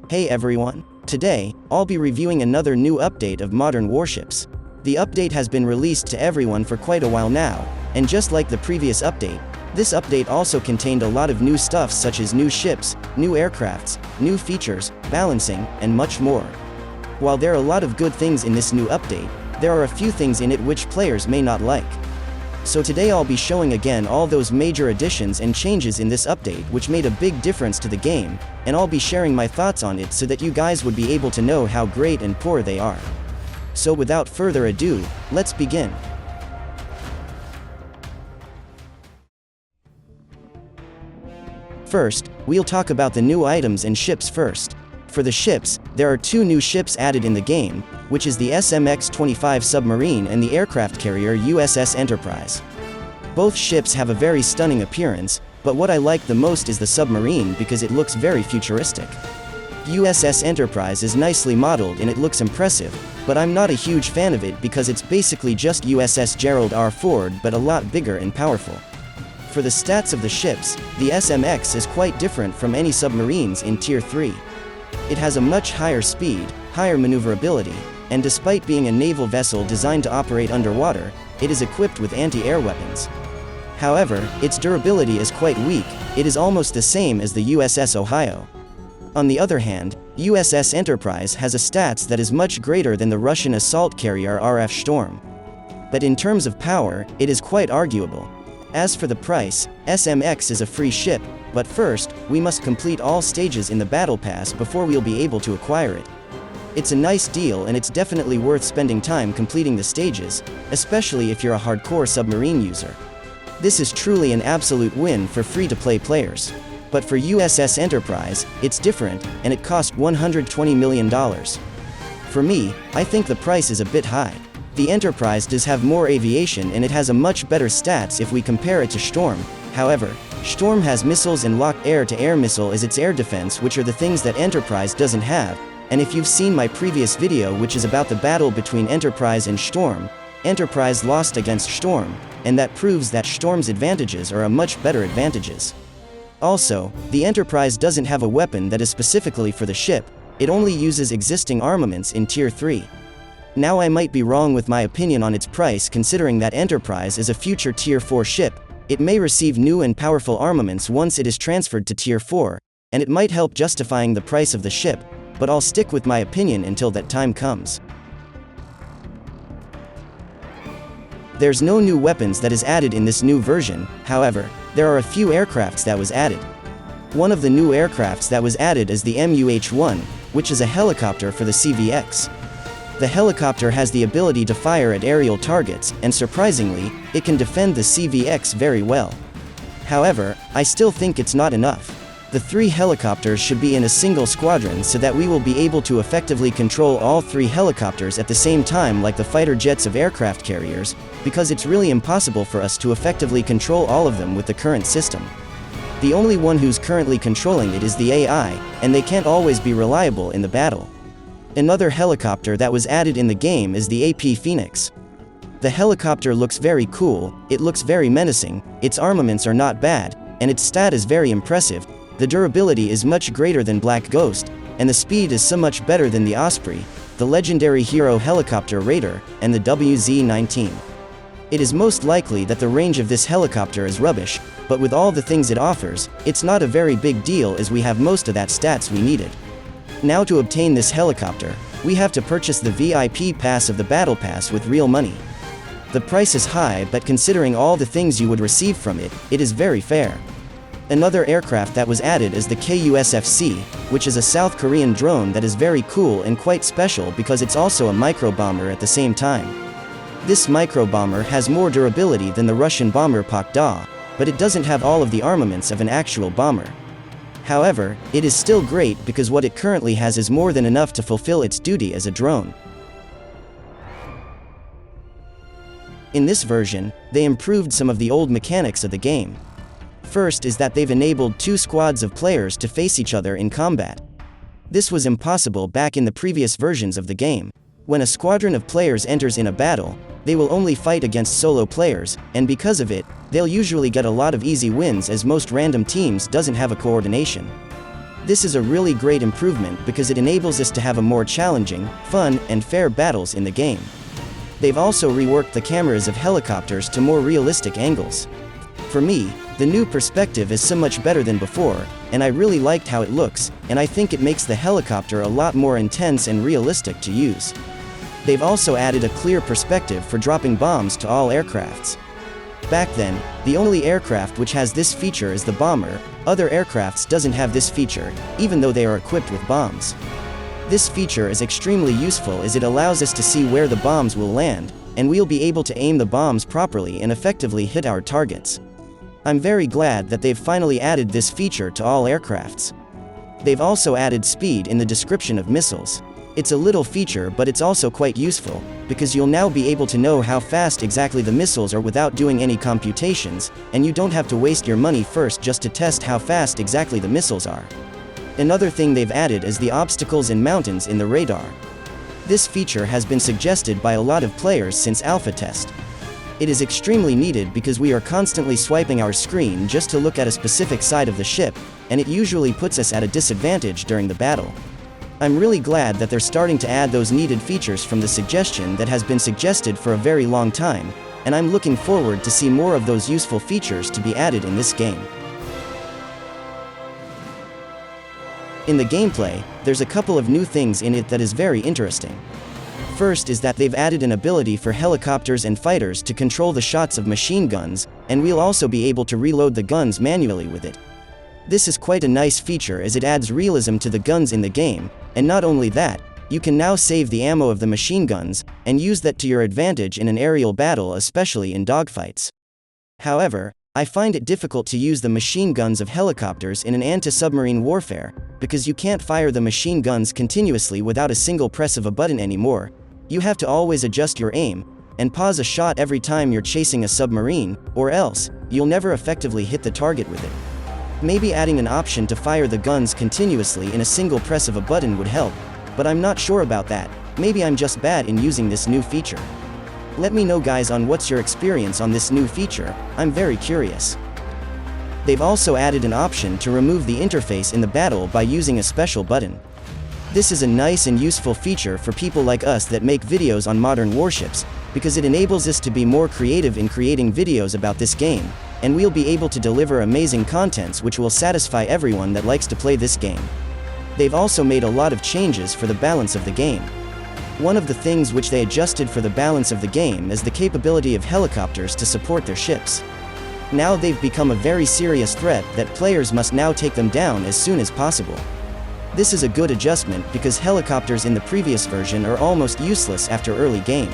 Hey everyone! Today, I'll be reviewing another new update of Modern Warships. The update has been released to everyone for quite a while now, and just like the previous update, this update also contained a lot of new stuff such as new ships, new aircrafts, new features, balancing, and much more. While there are a lot of good things in this new update, there are a few things in it which players may not like. So today I'll be showing again all those major additions and changes in this update which made a big difference to the game, and I'll be sharing my thoughts on it so that you guys would be able to know how great and poor they are. So without further ado, let's begin. First, we'll talk about the new items and ships first. For the ships, there are two new ships added in the game, which is the SMX-25 submarine and the aircraft carrier USS Enterprise. Both ships have a very stunning appearance, but what I like the most is the submarine because it looks very futuristic. USS Enterprise is nicely modeled and it looks impressive, but I'm not a huge fan of it because it's basically just USS Gerald R. Ford but a lot bigger and powerful. For the stats of the ships, the SMX is quite different from any submarines in Tier 3. It has a much higher speed, higher maneuverability, and despite being a naval vessel designed to operate underwater, it is equipped with anti-air weapons. However, its durability is quite weak, it is almost the same as the USS Ohio. On the other hand, USS Enterprise has a stats that is much greater than the Russian assault carrier RF Storm. But in terms of power, it is quite arguable. As for the price, SMX is a free ship, but first, we must complete all stages in the Battle Pass before we'll be able to acquire it. It's a nice deal and it's definitely worth spending time completing the stages, especially if you're a hardcore submarine user. This is truly an absolute win for free-to-play players. But for USS Enterprise, it's different, and it cost $120 million. For me, I think the price is a bit high. The Enterprise does have more aviation and it has a much better stats if we compare it to Storm. However, Storm has missiles and locked air-to-air missile as its air defense, which are the things that Enterprise doesn't have, and if you've seen my previous video which is about the battle between Enterprise and Storm, Enterprise lost against Storm, and that proves that Storm's advantages are a much better advantages. Also, the Enterprise doesn't have a weapon that is specifically for the ship, it only uses existing armaments in Tier 3. Now I might be wrong with my opinion on its price considering that Enterprise is a future Tier 4 ship. It may receive new and powerful armaments once it is transferred to Tier 4, and it might help justifying the price of the ship, but I'll stick with my opinion until that time comes. There's no new weapons that is added in this new version, however, there are a few aircrafts that was added. One of the new aircrafts that was added is the MUH-1, which is a helicopter for the CVX. The helicopter has the ability to fire at aerial targets, and surprisingly, it can defend the CVX very well. However, I still think it's not enough. The 3 helicopters should be in a single squadron so that we will be able to effectively control all 3 helicopters at the same time like the fighter jets of aircraft carriers, because it's really impossible for us to effectively control all of them with the current system. The only one who's currently controlling it is the AI, and they can't always be reliable in the battle. Another helicopter that was added in the game is the AP Phoenix. The helicopter looks very cool, it looks very menacing, its armaments are not bad, and its stat is very impressive, the durability is much greater than Black Ghost, and the speed is so much better than the Osprey, the legendary hero helicopter Raider, and the WZ-19. It is most likely that the range of this helicopter is rubbish, but with all the things it offers, it's not a very big deal as we have most of that stats we needed. Now to obtain this helicopter, we have to purchase the VIP pass of the Battle Pass with real money. The price is high, but considering all the things you would receive from it, it is very fair. Another aircraft that was added is the KUSFC, which is a South Korean drone that is very cool and quite special because it's also a micro-bomber at the same time. This micro-bomber has more durability than the Russian bomber Pak-Da, but it doesn't have all of the armaments of an actual bomber. However, it is still great because what it currently has is more than enough to fulfill its duty as a drone. In this version, they improved some of the old mechanics of the game. First is that they've enabled 2 squads of players to face each other in combat. This was impossible back in the previous versions of the game. When a squadron of players enters in a battle, they will only fight against solo players, and because of it, they'll usually get a lot of easy wins as most random teams doesn't have a coordination. This is a really great improvement because it enables us to have a more challenging, fun, and fair battles in the game. They've also reworked the cameras of helicopters to more realistic angles. For me, the new perspective is so much better than before, and I really liked how it looks, and I think it makes the helicopter a lot more intense and realistic to use. They've also added a clear perspective for dropping bombs to all aircrafts. Back then, the only aircraft which has this feature is the bomber. Other aircrafts doesn't have this feature, even though they are equipped with bombs. This feature is extremely useful as it allows us to see where the bombs will land, and we'll be able to aim the bombs properly and effectively hit our targets. I'm very glad that they've finally added this feature to all aircrafts. They've also added speed in the description of missiles. It's a little feature, but it's also quite useful, because you'll now be able to know how fast exactly the missiles are without doing any computations, and you don't have to waste your money first just to test how fast exactly the missiles are. Another thing they've added is the obstacles and mountains in the radar. This feature has been suggested by a lot of players since alpha test. It is extremely needed because we are constantly swiping our screen just to look at a specific side of the ship, and it usually puts us at a disadvantage during the battle. I'm really glad that they're starting to add those needed features from the suggestion that has been suggested for a very long time, and I'm looking forward to see more of those useful features to be added in this game. In the gameplay, there's a couple of new things in it that is very interesting. First is that they've added an ability for helicopters and fighters to control the shots of machine guns, and we'll also be able to reload the guns manually with it. This is quite a nice feature as it adds realism to the guns in the game, and not only that, you can now save the ammo of the machine guns, and use that to your advantage in an aerial battle, especially in dogfights. However, I find it difficult to use the machine guns of helicopters in an anti-submarine warfare, because you can't fire the machine guns continuously without a single press of a button anymore. You have to always adjust your aim, and pause a shot every time you're chasing a submarine, or else, you'll never effectively hit the target with it. Maybe adding an option to fire the guns continuously in a single press of a button would help, but I'm not sure about that. Maybe I'm just bad in using this new feature. Let me know guys on what's your experience on this new feature. I'm very curious. They've also added an option to remove the interface in the battle by using a special button. This is a nice and useful feature for people like us that make videos on Modern Warships, because it enables us to be more creative in creating videos about this game, and we'll be able to deliver amazing contents which will satisfy everyone that likes to play this game. They've also made a lot of changes for the balance of the game. One of the things which they adjusted for the balance of the game is the capability of helicopters to support their ships. Now they've become a very serious threat that players must now take them down as soon as possible. This is a good adjustment because helicopters in the previous version are almost useless after early game.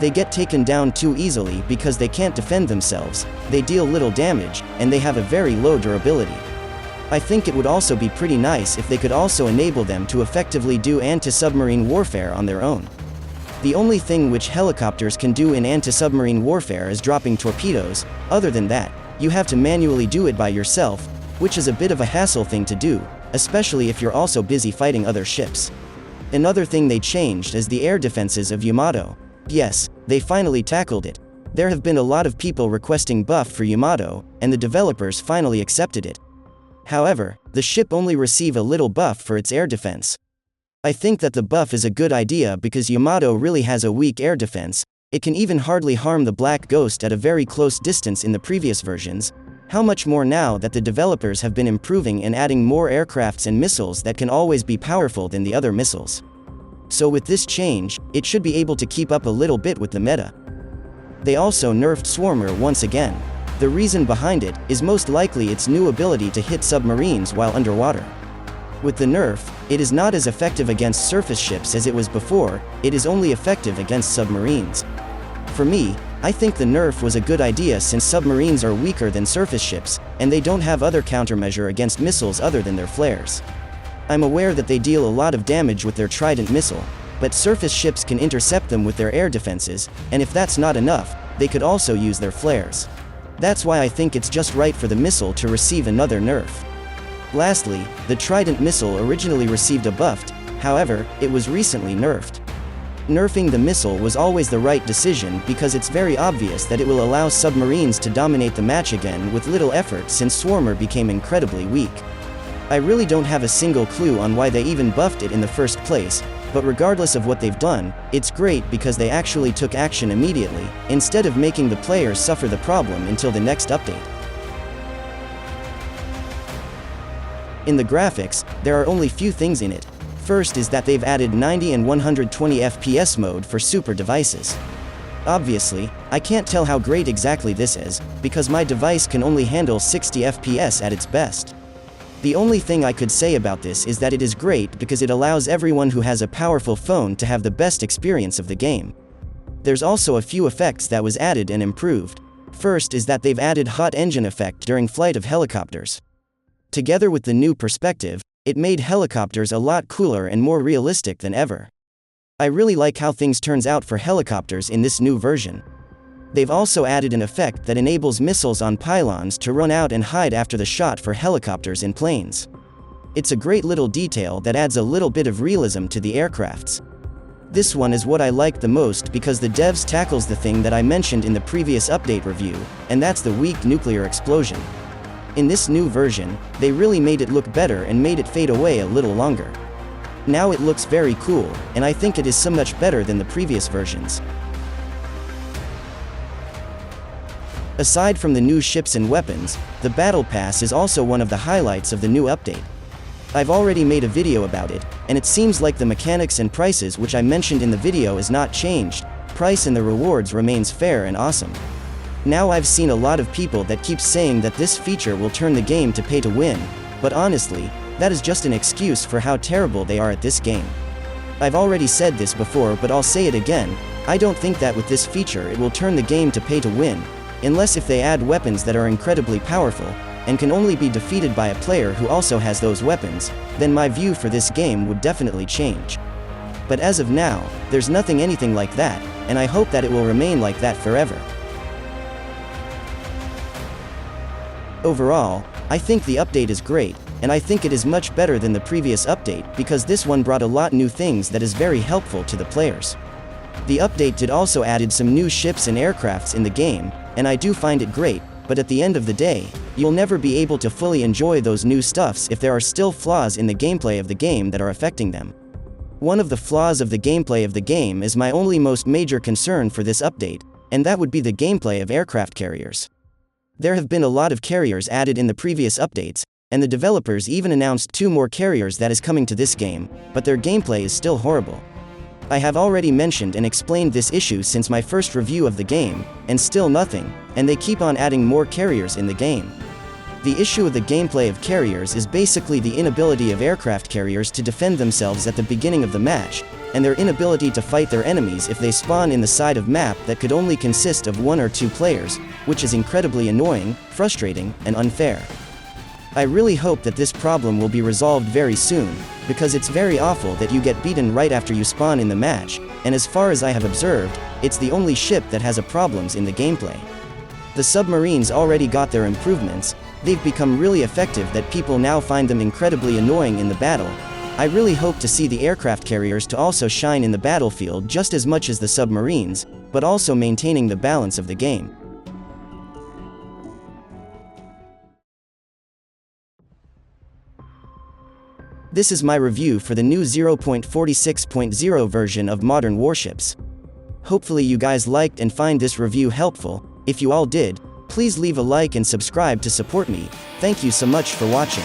They get taken down too easily because they can't defend themselves, they deal little damage, and they have a very low durability. I think it would also be pretty nice if they could also enable them to effectively do anti-submarine warfare on their own. The only thing which helicopters can do in anti-submarine warfare is dropping torpedoes. Other than that, you have to manually do it by yourself, which is a bit of a hassle thing to do, especially if you're also busy fighting other ships. Another thing they changed is the air defenses of Yamato. Yes, they finally tackled it. There have been a lot of people requesting buff for Yamato, and the developers finally accepted it. However, the ship only receive a little buff for its air defense. I think that the buff is a good idea because Yamato really has a weak air defense. It can even hardly harm the Black Ghost at a very close distance in the previous versions. How much more now that the developers have been improving and adding more aircrafts and missiles that can always be powerful than the other missiles. So with this change, it should be able to keep up a little bit with the meta. They also nerfed Swarmer once again. The reason behind it is most likely its new ability to hit submarines while underwater. With the nerf, it is not as effective against surface ships as it was before, it is only effective against submarines. For me, I think the nerf was a good idea since submarines are weaker than surface ships, and they don't have other countermeasure against missiles other than their flares. I'm aware that they deal a lot of damage with their Trident missile, but surface ships can intercept them with their air defenses, and if that's not enough, they could also use their flares. That's why I think it's just right for the missile to receive another nerf. Lastly, the Trident missile originally received a buff, however, it was recently nerfed. Nerfing the missile was always the right decision because it's very obvious that it will allow submarines to dominate the match again with little effort since Swarmer became incredibly weak. I really don't have a single clue on why they even buffed it in the first place, but regardless of what they've done, it's great because they actually took action immediately, instead of making the players suffer the problem until the next update. In the graphics, there are only few things in it. First is that they've added 90 and 120 FPS mode for super devices. Obviously, I can't tell how great exactly this is, because my device can only handle 60 FPS at its best. The only thing I could say about this is that it is great because it allows everyone who has a powerful phone to have the best experience of the game. There's also a few effects that was added and improved. First is that they've added hot engine effect during flight of helicopters. Together with the new perspective, it made helicopters a lot cooler and more realistic than ever. I really like how things turns out for helicopters in this new version. They've also added an effect that enables missiles on pylons to run out and hide after the shot for helicopters and planes. It's a great little detail that adds a little bit of realism to the aircrafts. This one is what I like the most because the devs tackles the thing that I mentioned in the previous update review, and that's the weak nuclear explosion. In this new version, they really made it look better and made it fade away a little longer. Now it looks very cool, and I think it is so much better than the previous versions. Aside from the new ships and weapons, the Battle Pass is also one of the highlights of the new update. I've already made a video about it, and it seems like the mechanics and prices which I mentioned in the video is not changed. Price and the rewards remains fair and awesome. Now I've seen a lot of people that keep saying that this feature will turn the game to pay to win, but honestly, that is just an excuse for how terrible they are at this game. I've already said this before, but I'll say it again, I don't think that with this feature it will turn the game to pay to win, unless if they add weapons that are incredibly powerful, and can only be defeated by a player who also has those weapons, then my view for this game would definitely change. But as of now, there's anything like that, and I hope that it will remain like that forever. Overall, I think the update is great, and I think it is much better than the previous update because this one brought a lot new things that is very helpful to the players. The update did also added some new ships and aircrafts in the game, and I do find it great, but at the end of the day, you'll never be able to fully enjoy those new stuffs if there are still flaws in the gameplay of the game that are affecting them. One of the flaws of the gameplay of the game is my only most major concern for this update, and that would be the gameplay of aircraft carriers. There have been a lot of carriers added in the previous updates, and the developers even announced 2 more carriers that is coming to this game, but their gameplay is still horrible. I have already mentioned and explained this issue since my first review of the game, and still nothing, and they keep on adding more carriers in the game. The issue of the gameplay of carriers is basically the inability of aircraft carriers to defend themselves at the beginning of the match, and their inability to fight their enemies if they spawn in the side of map that could only consist of 1 or 2 players, which is incredibly annoying, frustrating, and unfair. I really hope that this problem will be resolved very soon, because it's very awful that you get beaten right after you spawn in the match, and as far as I have observed, it's the only ship that has problems in the gameplay. The submarines already got their improvements, they've become really effective that people now find them incredibly annoying in the battle. I really hope to see the aircraft carriers to also shine in the battlefield just as much as the submarines, but also maintaining the balance of the game. This is my review for the new 0.46.0 version of Modern Warships. Hopefully you guys liked and find this review helpful. If you all did, please leave a like and subscribe to support me. Thank you so much for watching.